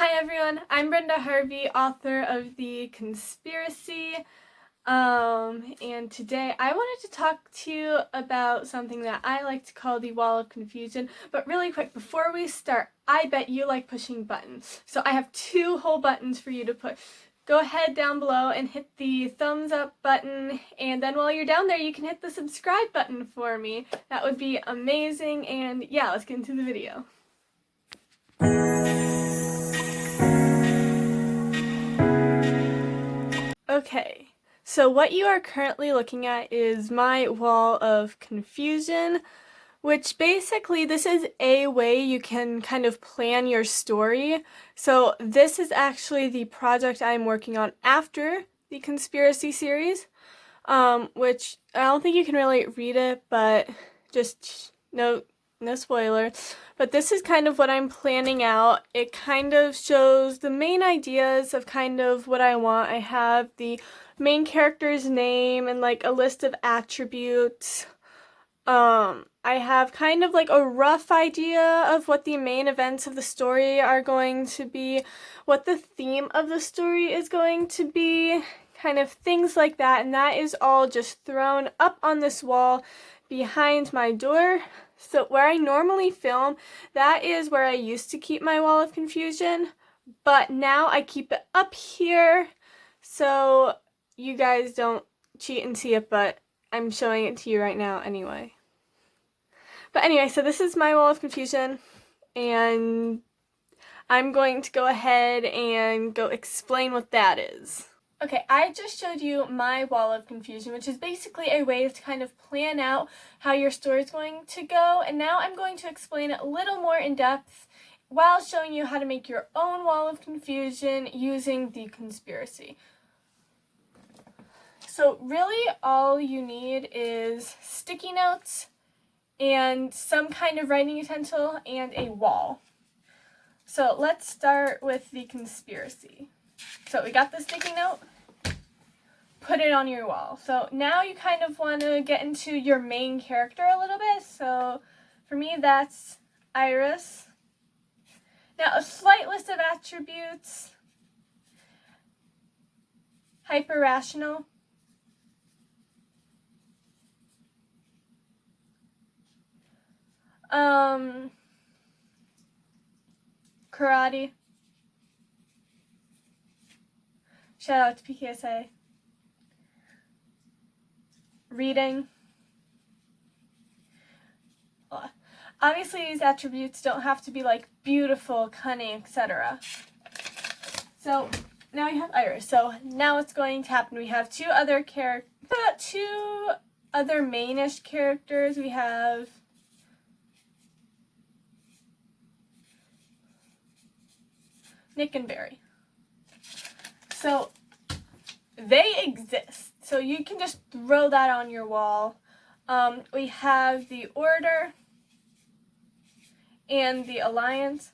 Hi everyone, I'm Brenda Harvey, author of The Conspiracy, and today I wanted to talk to you about something that I like to call the wall of confusion. But really quick, before we start, I bet you like pushing buttons. So I have two whole buttons for you to push. Go ahead down below and hit the thumbs up button, and then while you're down there you can hit the subscribe button for me. That would be amazing, and yeah, let's get into the video. Okay, so what you are currently looking at is my wall of confusion, which basically this is a way you can kind of plan your story. So this is actually the project I'm working on after the conspiracy series, which I don't think you can really read it, but just no spoiler. But this is kind of what I'm planning out. It kind of shows the main ideas of kind of what I want. I have the main character's name and like a list of attributes. I have kind of like a rough idea of what the main events of the story are going to be, what the theme of the story is going to be, kind of things like that, and that is all just thrown up on this wall behind my door. So where I normally film, that is where I used to keep my wall of confusion, but now I keep it up here so you guys don't cheat and see it, but I'm showing it to you right now anyway. But anyway, so this is my wall of confusion, and I'm going to go ahead and go explain what that is. Okay, I just showed you my wall of confusion, which is basically a way to kind of plan out how your story is going to go, and now I'm going to explain it a little more in depth while showing you how to make your own wall of confusion using the conspiracy. So really all you need is sticky notes and some kind of writing utensil and a wall. So let's start with the conspiracy. So we got the sticky note, put it on your wall. So now you kind of want to get into your main character a little bit. So for me that's Iris. Now a slight list of attributes: hyper-rational, karate, shout out to PKSA, reading. Obviously these attributes don't have to be like beautiful, cunning, etc. So now we have Iris. So now what's going to happen? We have two other mainish characters. We have Nick and Barry. So they exist. So you can just throw that on your wall. We have the Order and the Alliance.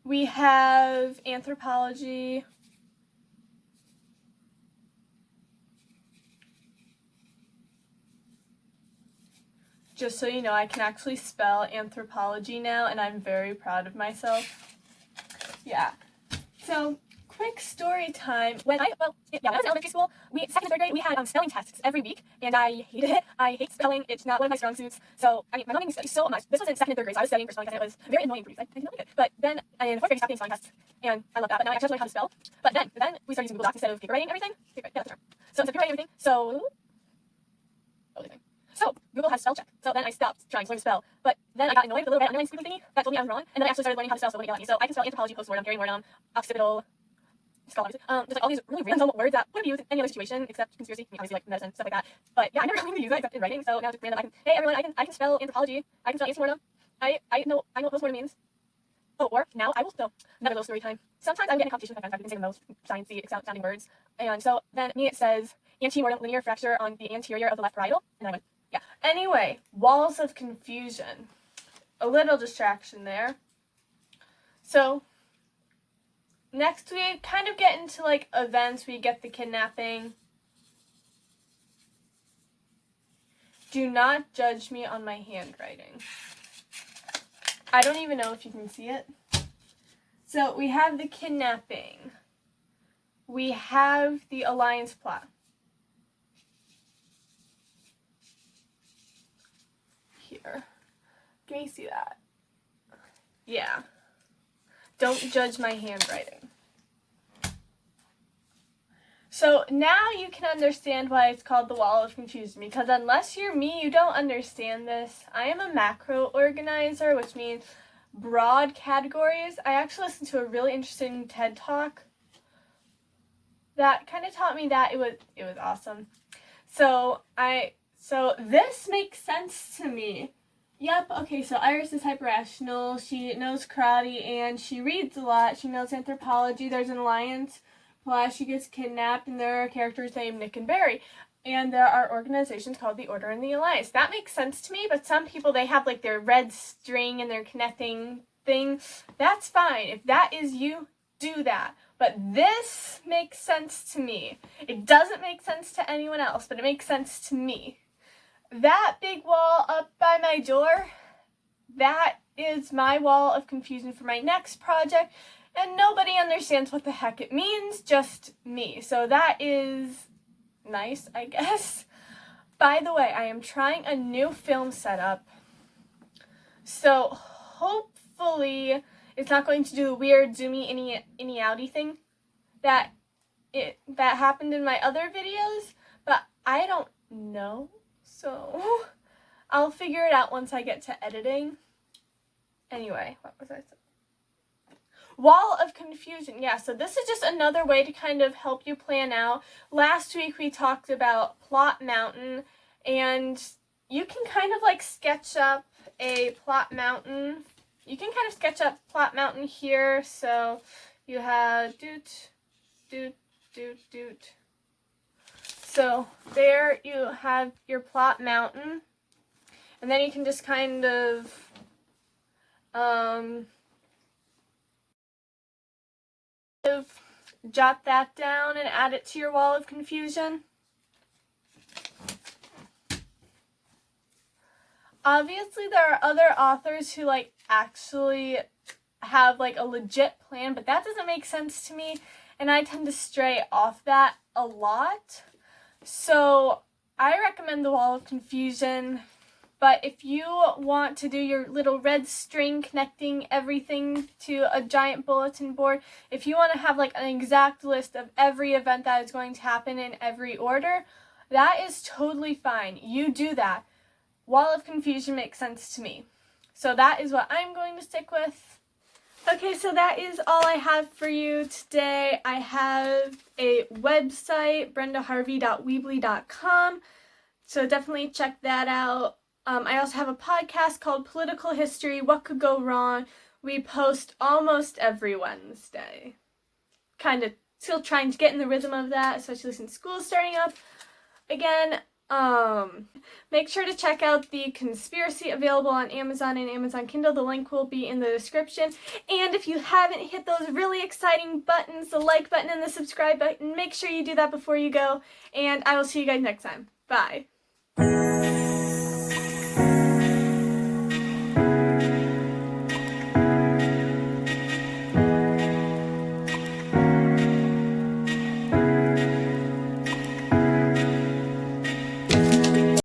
We have anthropology. Just so you know, I can actually spell anthropology now, and I'm very proud of myself. Yeah. So, quick story time. When I was in elementary school, second and third grade, we had spelling tests every week, and I hated it. I hate spelling. It's not one of my strong suits. So, my mom made me study so much. This was in second and third grade, so I was studying for spelling tests, and it was very annoying for me. I did not like it. But then, in fourth grade, we stopped doing spelling tests, and I love that. But now I actually learned how to spell. But then we started using Google Docs instead of paper writing everything. Yeah, that's the term. So, instead of paper writing everything, So Google has spell check. So then I stopped trying to learn to spell. But then I got annoyed with the little red underline squiggly thingy that told me I was wrong. And then I actually started learning how to spell, so it got me. So I can spell anthropology, postmortem, perimortem, occipital, skull, just like all these really random words that wouldn't be used in any other situation except conspiracy. I mean, obviously like medicine, stuff like that. But yeah, I never really use that except in writing. So now just random. Hey everyone, I can spell anthropology. I can spell antemortem. I know what postmortem means. Oh, or now I will spell another little story time. Sometimes I would get in competition with my friends. I can say the most sciencey sounding words. And so then me it says antemortem, linear fracture on the anterior of the left parietal, and I went. Yeah. Anyway, walls of confusion. A little distraction there. So, next we kind of get into like events. We get the kidnapping. Do not judge me on my handwriting. I don't even know if you can see it. So we have the kidnapping. We have the alliance plot. Here. Can you see that? Yeah. Don't judge my handwriting. So now you can understand why it's called the Wall of Confusion, because unless you're me, you don't understand this. I am a macro organizer, which means broad categories. I actually listened to a really interesting TED Talk that kind of taught me that. It was awesome. So this makes sense to me. Yep, okay, so Iris is hyper-rational. She knows karate and she reads a lot. She knows anthropology. There's an alliance. Plus, she gets kidnapped, and there are characters named Nick and Barry. And there are organizations called the Order and the Alliance. That makes sense to me, but some people, they have like their red string and their connecting thing. That's fine. If that is you, do that. But this makes sense to me. It doesn't make sense to anyone else, but it makes sense to me. That big wall up by my door, that is my wall of confusion for my next project. And nobody understands what the heck it means, just me. So that is nice, I guess. By the way, I am trying a new film setup. So hopefully it's not going to do the weird zoomy inny outy thing that happened in my other videos, but I don't know. So I'll figure it out once I get to editing. Anyway, what was I saying? Wall of Confusion. Yeah, so this is just another way to kind of help you plan out. Last week we talked about Plot Mountain, and you can kind of like sketch up a plot mountain. You can kind of sketch up Plot Mountain here. So you have doot, doot, doot, doot. So there you have your Plot Mountain. And then you can just kind of jot that down and add it to your wall of confusion. Obviously, there are other authors who like actually have like a legit plan, but that doesn't make sense to me, and I tend to stray off that a lot. So I recommend the wall of confusion. But if you want to do your little red string connecting everything to a giant bulletin board, if you want to have like an exact list of every event that is going to happen in every order, that is totally fine. You do that. Wall of Confusion makes sense to me. So that is what I'm going to stick with. Okay, so that is all I have for you today. I have a website, brendaharvey.weebly.com, so definitely check that out. I also have a podcast called Political History, What Could Go Wrong? We post almost every Wednesday. Kind of still trying to get in the rhythm of that, especially since school's starting up again. Make sure to check out The Conspiracy, available on Amazon and Amazon Kindle. The link will be in the description. And if you haven't hit those really exciting buttons, the like button and the subscribe button, make sure you do that before you go. And I will see you guys next time. Bye.